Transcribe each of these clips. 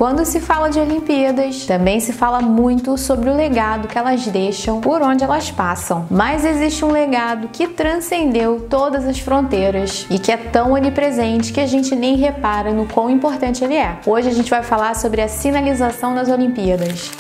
Quando se fala de Olimpíadas, também se fala muito sobre o legado que elas deixam por onde elas passam. Mas existe um legado que transcendeu todas as fronteiras e que é tão onipresente que a gente nem repara no quão importante ele é. Hoje a gente vai falar sobre a sinalização das Olimpíadas.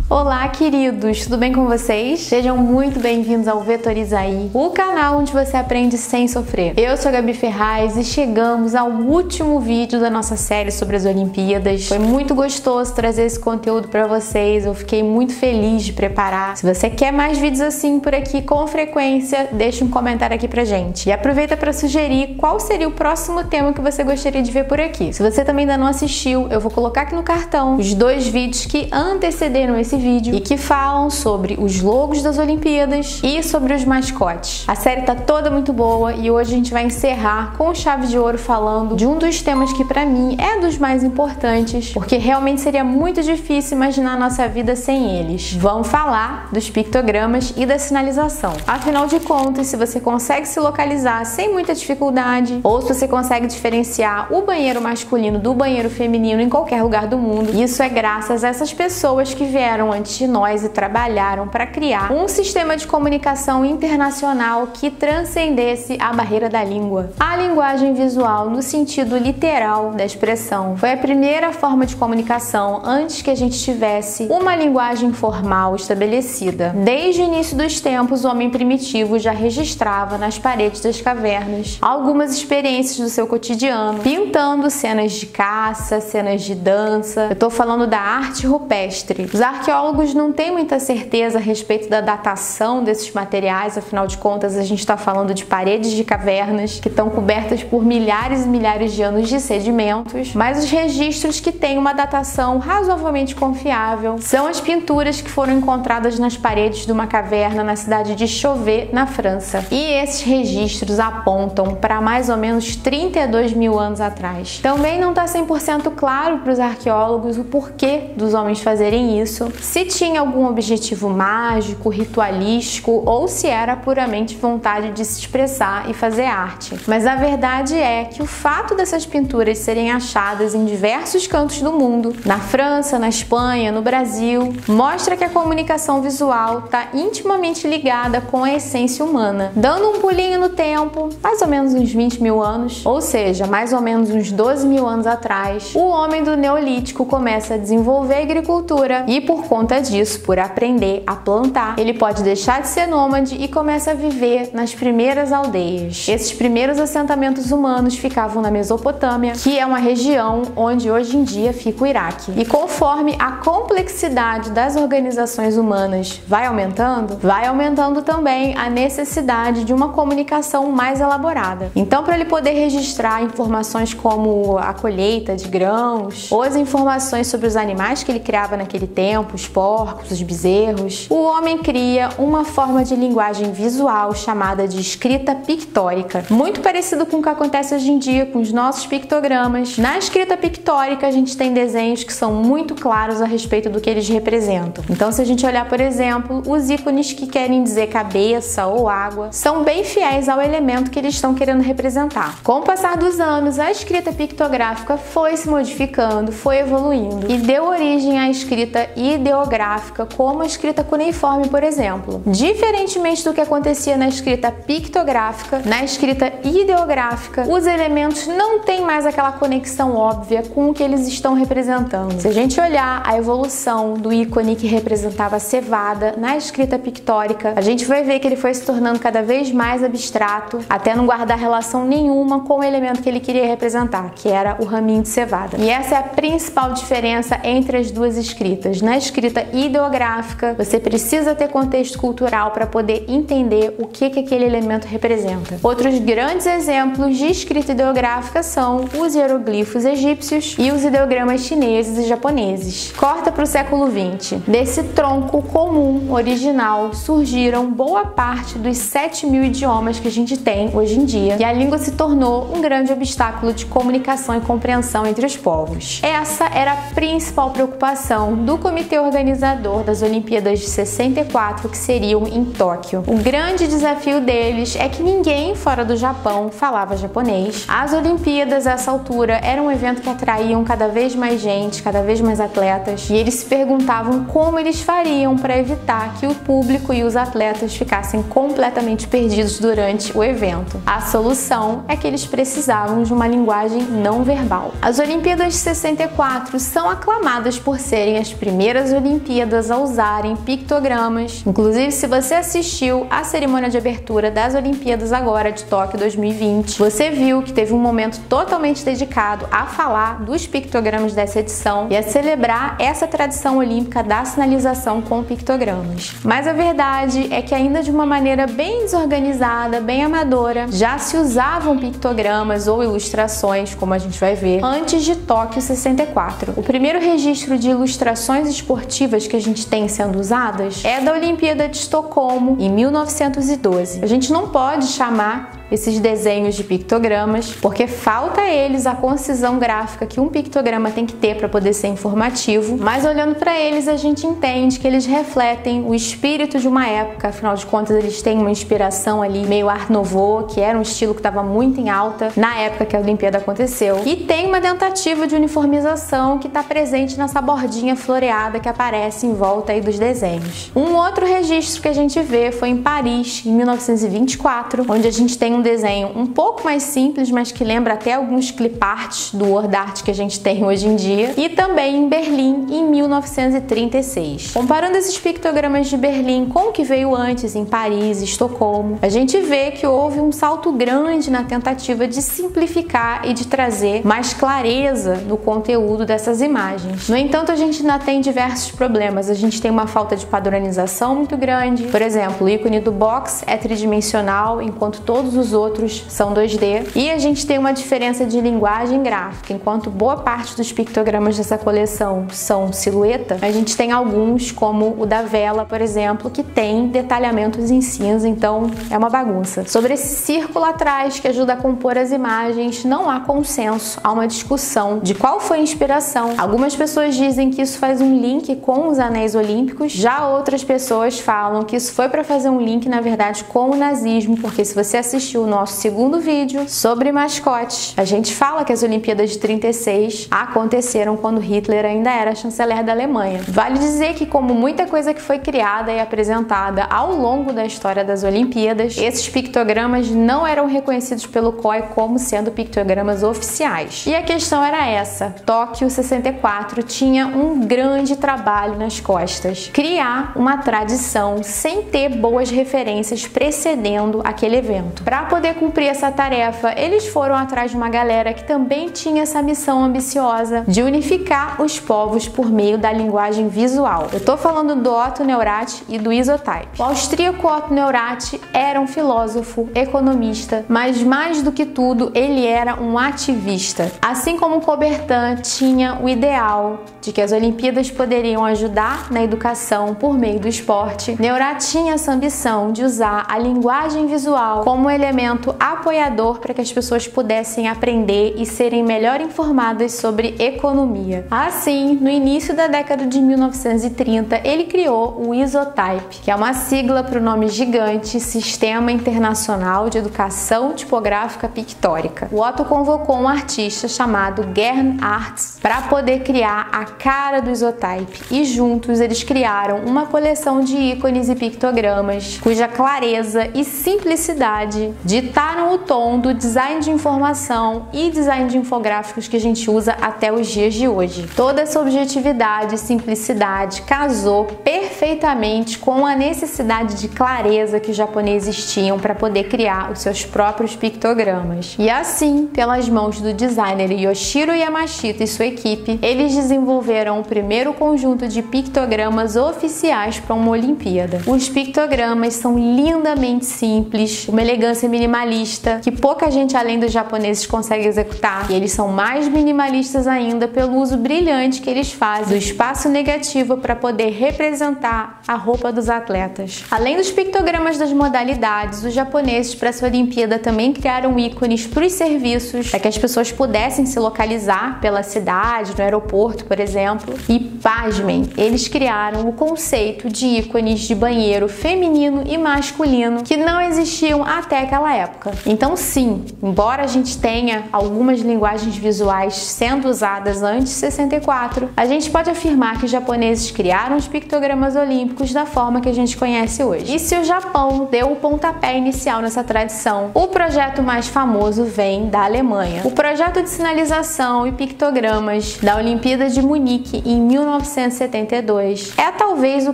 Olá, queridos! Tudo bem com vocês? Sejam muito bem-vindos ao Vetoriza Aí, o canal onde você aprende sem sofrer. Eu sou a Gabi Ferraz e chegamos ao último vídeo da nossa série sobre as Olimpíadas. Foi muito gostoso trazer esse conteúdo para vocês, eu fiquei muito feliz de preparar. Se você quer mais vídeos assim por aqui com frequência, deixa um comentário aqui pra gente. E aproveita para sugerir qual seria o próximo tema que você gostaria de ver por aqui. Se você também ainda não assistiu, eu vou colocar aqui no cartão os 2 vídeos que antecederam esse vídeo e que falam sobre os logos das Olimpíadas e sobre os mascotes. A série tá toda muito boa e hoje a gente vai encerrar com chave de ouro falando de um dos temas que pra mim é dos mais importantes, porque realmente seria muito difícil imaginar a nossa vida sem eles. Vamos falar dos pictogramas e da sinalização. Afinal de contas, se você consegue se localizar sem muita dificuldade, ou se você consegue diferenciar o banheiro masculino do banheiro feminino em qualquer lugar do mundo, isso é graças a essas pessoas que vieram antes de nós e trabalharam para criar um sistema de comunicação internacional que transcendesse a barreira da língua. A linguagem visual, no sentido literal da expressão, foi a primeira forma de comunicação antes que a gente tivesse uma linguagem formal estabelecida. Desde o início dos tempos, o homem primitivo já registrava nas paredes das cavernas algumas experiências do seu cotidiano, pintando cenas de caça, cenas de dança. Eu tô falando da arte rupestre. Os arqueólogos não têm muita certeza a respeito da datação desses materiais, afinal de contas a gente está falando de paredes de cavernas que estão cobertas por milhares e milhares de anos de sedimentos, mas os registros que têm uma datação razoavelmente confiável são as pinturas que foram encontradas nas paredes de uma caverna na cidade de Chauvet, na França. E esses registros apontam para mais ou menos 32 mil anos atrás. Também não está 100% claro para os arqueólogos o porquê dos homens fazerem isso, se tinha algum objetivo mágico, ritualístico ou se era puramente vontade de se expressar e fazer arte. Mas a verdade é que o fato dessas pinturas serem achadas em diversos cantos do mundo, na França, na Espanha, no Brasil, mostra que a comunicação visual está intimamente ligada com a essência humana. Dando um pulinho no tempo, mais ou menos uns 20 mil anos, ou seja, mais ou menos uns 12 mil anos atrás, o homem do Neolítico começa a desenvolver a agricultura e por conta disso, por aprender a plantar, ele pode deixar de ser nômade e começa a viver nas primeiras aldeias. Esses primeiros assentamentos humanos ficavam na Mesopotâmia, que é uma região onde hoje em dia fica o Iraque. E conforme a complexidade das organizações humanas vai aumentando também a necessidade de uma comunicação mais elaborada. Então, para ele poder registrar informações como a colheita de grãos ou as informações sobre os animais que ele criava naquele tempo, os porcos, os bezerros, o homem cria uma forma de linguagem visual chamada de escrita pictórica, muito parecido com o que acontece hoje em dia com os nossos pictogramas. Na escrita pictórica a gente tem desenhos que são muito claros a respeito do que eles representam. Então, se a gente olhar, por exemplo, os ícones que querem dizer cabeça ou água são bem fiéis ao elemento que eles estão querendo representar. Com o passar dos anos, a escrita pictográfica foi se modificando, foi evoluindo e deu origem à escrita ideográfica, como a escrita cuneiforme, por exemplo. Diferentemente do que acontecia na escrita pictográfica, na escrita ideográfica, os elementos não têm mais aquela conexão óbvia com o que eles estão representando. Se a gente olhar a evolução do ícone que representava a cevada na escrita pictórica, a gente vai ver que ele foi se tornando cada vez mais abstrato, até não guardar relação nenhuma com o elemento que ele queria representar, que era o raminho de cevada. E essa é a principal diferença entre as duas escritas. Na escrita ideográfica, você precisa ter contexto cultural para poder entender o que aquele elemento representa. Outros grandes exemplos de escrita ideográfica são os hieroglifos egípcios e os ideogramas chineses e japoneses. Corta para o século XX. Desse tronco comum original surgiram boa parte dos 7.000 idiomas que a gente tem hoje em dia, e a língua se tornou um grande obstáculo de comunicação e compreensão entre os povos. Essa era a principal preocupação do Comitê organizador das Olimpíadas de 64, que seriam em Tóquio. O grande desafio deles é que ninguém fora do Japão falava japonês. As Olimpíadas, a essa altura, era um evento que atraíam cada vez mais gente, cada vez mais atletas, e eles se perguntavam como eles fariam para evitar que o público e os atletas ficassem completamente perdidos durante o evento. A solução é que eles precisavam de uma linguagem não verbal. As Olimpíadas de 64 são aclamadas por serem as primeiras Olimpíadas a usarem pictogramas. Inclusive, se você assistiu à cerimônia de abertura das Olimpíadas agora de Tóquio 2020, você viu que teve um momento totalmente dedicado a falar dos pictogramas dessa edição e a celebrar essa tradição olímpica da sinalização com pictogramas. Mas a verdade é que ainda de uma maneira bem desorganizada, bem amadora, já se usavam pictogramas ou ilustrações, como a gente vai ver, antes de Tóquio 64. O primeiro registro de ilustrações esportivas que a gente tem sendo usadas é da Olimpíada de Estocolmo, em 1912. A gente não pode chamar esses desenhos de pictogramas, porque falta a eles a concisão gráfica que um pictograma tem que ter para poder ser informativo, mas olhando para eles a gente entende que eles refletem o espírito de uma época, afinal de contas eles têm uma inspiração ali meio Art Nouveau, que era um estilo que estava muito em alta na época que a Olimpíada aconteceu, e tem uma tentativa de uniformização que está presente nessa bordinha floreada que aparece em volta aí dos desenhos. Um outro registro que a gente vê foi em Paris, em 1924, onde a gente tem um desenho um pouco mais simples, mas que lembra até alguns clip arts do word art que a gente tem hoje em dia, e também em Berlim, em 1936. Comparando esses pictogramas de Berlim com o que veio antes em Paris e Estocolmo, a gente vê que houve um salto grande na tentativa de simplificar e de trazer mais clareza no conteúdo dessas imagens. No entanto, a gente ainda tem diversos problemas. A gente tem uma falta de padronização muito grande. Por exemplo, o ícone do box é tridimensional, enquanto todos os outros são 2D. E a gente tem uma diferença de linguagem gráfica. Enquanto boa parte dos pictogramas dessa coleção são silhueta, a gente tem alguns, como o da vela, por exemplo, que tem detalhamentos em cinza, então é uma bagunça. Sobre esse círculo atrás que ajuda a compor as imagens, não há consenso, há uma discussão de qual foi a inspiração. Algumas pessoas dizem que isso faz um link com os anéis olímpicos, já outras pessoas falam que isso foi para fazer um link, na verdade, com o nazismo, porque se você assistiu o nosso segundo vídeo sobre mascotes, a gente fala que as Olimpíadas de 36 aconteceram quando Hitler ainda era chanceler da Alemanha. Vale dizer que, como muita coisa que foi criada e apresentada ao longo da história das Olimpíadas, esses pictogramas não eram reconhecidos pelo COI como sendo pictogramas oficiais. E a questão era essa: Tóquio 64 tinha um grande trabalho nas costas. Criar uma tradição sem ter boas referências precedendo aquele evento. Para poder cumprir essa tarefa, eles foram atrás de uma galera que também tinha essa missão ambiciosa de unificar os povos por meio da linguagem visual. Eu tô falando do Otto Neurath e do Isotype. O austríaco Otto Neurath era um filósofo, economista, mas mais do que tudo, ele era um ativista. Assim como Coubertin tinha o ideal de que as Olimpíadas poderiam ajudar na educação por meio do esporte, Neurath tinha essa ambição de usar a linguagem visual como elemento apoiador para que as pessoas pudessem aprender e serem melhor informadas sobre economia. Assim, no início da década de 1930, ele criou o Isotype, que é uma sigla para o nome gigante Sistema Internacional de Educação Tipográfica Pictórica. O Otto convocou um artista chamado Gern Artz para poder criar a cara do Isotype, e juntos eles criaram uma coleção de ícones e pictogramas cuja clareza e simplicidade ditaram o tom do design de informação e design de infográficos que a gente usa até os dias de hoje. Toda essa objetividade e simplicidade casou perfeitamente com a necessidade de clareza que os japoneses tinham para poder criar os seus próprios pictogramas. E assim, pelas mãos do designer Yoshiro Yamashita e sua equipe, eles desenvolveram o primeiro conjunto de pictogramas oficiais para uma Olimpíada. Os pictogramas são lindamente simples, uma elegância sequência minimalista, que pouca gente além dos japoneses consegue executar, e eles são mais minimalistas ainda pelo uso brilhante que eles fazem do espaço negativo para poder representar a roupa dos atletas. Além dos pictogramas das modalidades, os japoneses para essa Olimpíada também criaram ícones para os serviços, para que as pessoas pudessem se localizar pela cidade, no aeroporto, por exemplo. E pasmem, eles criaram o conceito de ícones de banheiro feminino e masculino que não existiam até aquela época. Então sim, embora a gente tenha algumas linguagens visuais sendo usadas antes de 64, a gente pode afirmar que os japoneses criaram os pictogramas olímpicos da forma que a gente conhece hoje. E se o Japão deu o pontapé inicial nessa tradição, o projeto mais famoso vem da Alemanha. O projeto de sinalização e pictogramas da Olimpíada de Munique em 1972 é talvez o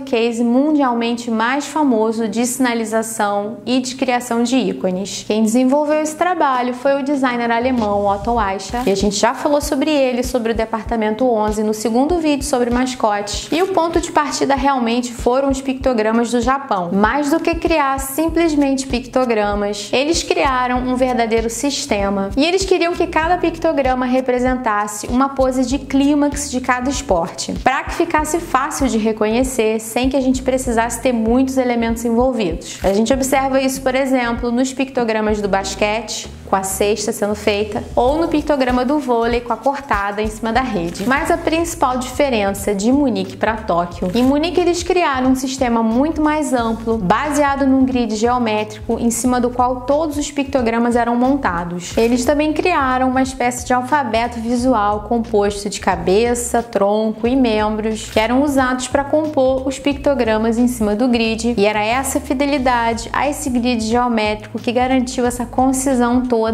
case mundialmente mais famoso de sinalização e de criação de ícones. Quem desenvolveu esse trabalho foi o designer alemão Otto Aischer, e a gente já falou sobre ele, sobre o departamento 11 no segundo vídeo sobre mascotes, e o ponto de partida realmente foram os pictogramas do Japão. Mais do que criar simplesmente pictogramas, eles criaram um verdadeiro sistema, e eles queriam que cada pictograma representasse uma pose de clímax de cada esporte, para que ficasse fácil de reconhecer sem que a gente precisasse ter muitos elementos envolvidos. A gente observa isso, por exemplo, nos pictogramas do basquete, com a cesta sendo feita, ou no pictograma do vôlei com a cortada em cima da rede. Mas a principal diferença de Munique para Tóquio: em Munique eles criaram um sistema muito mais amplo, baseado num grid geométrico em cima do qual todos os pictogramas eram montados. Eles também criaram uma espécie de alfabeto visual composto de cabeça, tronco e membros, que eram usados para compor os pictogramas em cima do grid, e era essa fidelidade a esse grid geométrico que garantiu essa concisão toda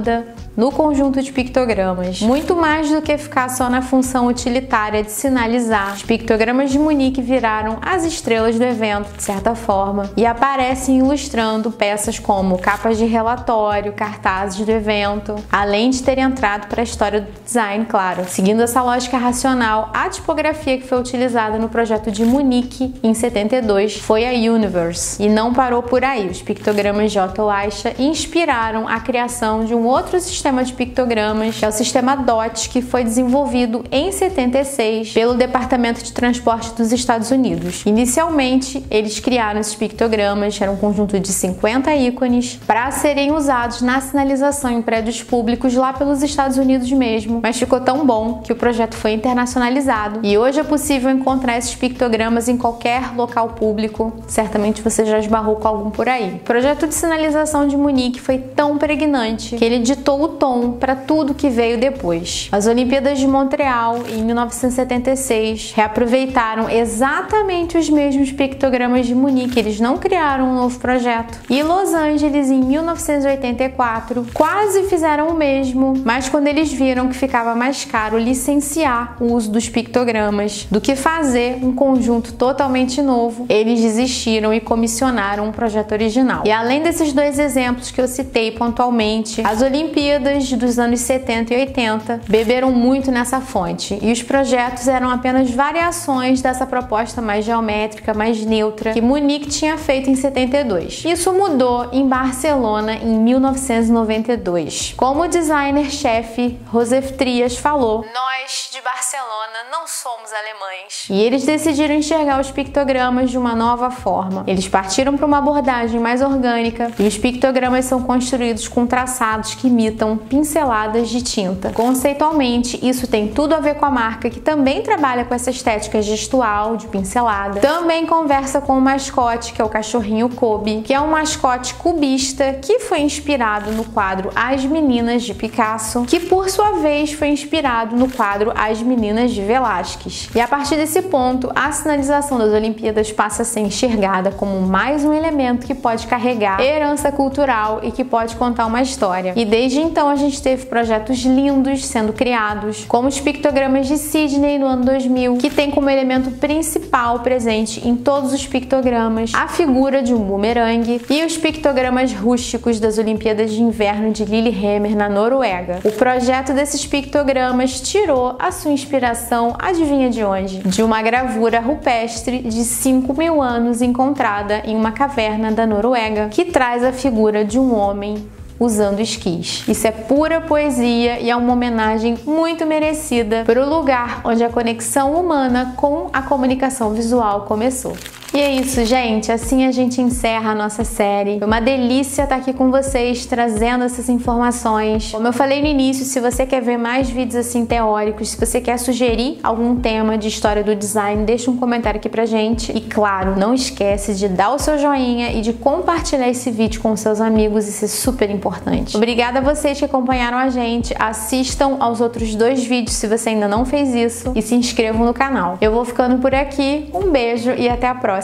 no conjunto de pictogramas. Muito mais do que ficar só na função utilitária de sinalizar, os pictogramas de Munique viraram as estrelas do evento, de certa forma, e aparecem ilustrando peças como capas de relatório, cartazes do evento, além de ter entrado para a história do design, claro. Seguindo essa lógica racional, a tipografia que foi utilizada no projeto de Munique em 72 foi a Universe, e não parou por aí. Os pictogramas de Otto Aischer inspiraram a criação de um outro sistema de pictogramas, que é o sistema DOT, que foi desenvolvido em 76 pelo Departamento de Transporte dos Estados Unidos. Inicialmente, eles criaram esses pictogramas, era um conjunto de 50 ícones, para serem usados na sinalização em prédios públicos lá pelos Estados Unidos mesmo, mas ficou tão bom que o projeto foi internacionalizado e hoje é possível encontrar esses pictogramas em qualquer local público. Certamente você já esbarrou com algum por aí. O projeto de sinalização de Munique foi tão pregnante que ele ditou o tom para tudo que veio depois. As Olimpíadas de Montreal, em 1976, reaproveitaram exatamente os mesmos pictogramas de Munique, eles não criaram um novo projeto. E Los Angeles, em 1984, quase fizeram o mesmo, mas quando eles viram que ficava mais caro licenciar o uso dos pictogramas do que fazer um conjunto totalmente novo, eles desistiram e comissionaram um projeto original. E além desses dois exemplos que eu citei pontualmente, as Olimpíadas dos anos 70 e 80 beberam muito nessa fonte, e os projetos eram apenas variações dessa proposta mais geométrica, mais neutra, que Munique tinha feito em 72. Isso mudou em Barcelona em 1992. Como o designer-chefe Josef Trias falou: "Nós de Barcelona não somos alemães." E eles decidiram enxergar os pictogramas de uma nova forma. Eles partiram para uma abordagem mais orgânica, e os pictogramas são construídos com traçados que imitam pinceladas de tinta. Conceitualmente, isso tem tudo a ver com a marca, que também trabalha com essa estética gestual de pincelada. Também conversa com o mascote, que é o cachorrinho Kobe, que é um mascote cubista que foi inspirado no quadro As Meninas de Picasso, que por sua vez foi inspirado no quadro As Meninas de Velázquez. E a partir desse ponto, a sinalização das Olimpíadas passa a ser enxergada como mais um elemento que pode carregar herança cultural e que pode contar uma história. E desde então a gente teve projetos lindos sendo criados, como os pictogramas de Sydney no ano 2000, que tem como elemento principal presente em todos os pictogramas a figura de um bumerangue, e os pictogramas rústicos das Olimpíadas de Inverno de Lillehammer, na Noruega. O projeto desses pictogramas tirou a sua inspiração, adivinha de onde? De uma gravura rupestre de 5.000 anos encontrada em uma caverna da Noruega, que traz a figura de um homem usando esquis. Isso é pura poesia e é uma homenagem muito merecida para o lugar onde a conexão humana com a comunicação visual começou. E é isso, gente. Assim a gente encerra a nossa série. Foi uma delícia estar aqui com vocês, trazendo essas informações. Como eu falei no início, se você quer ver mais vídeos assim teóricos, se você quer sugerir algum tema de história do design, deixa um comentário aqui pra gente. E claro, não esquece de dar o seu joinha e de compartilhar esse vídeo com seus amigos, isso é super importante. Obrigada a vocês que acompanharam a gente. Assistam aos outros 2 vídeos se você ainda não fez isso e se inscrevam no canal. Eu vou ficando por aqui. Um beijo e até a próxima.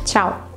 Tchau!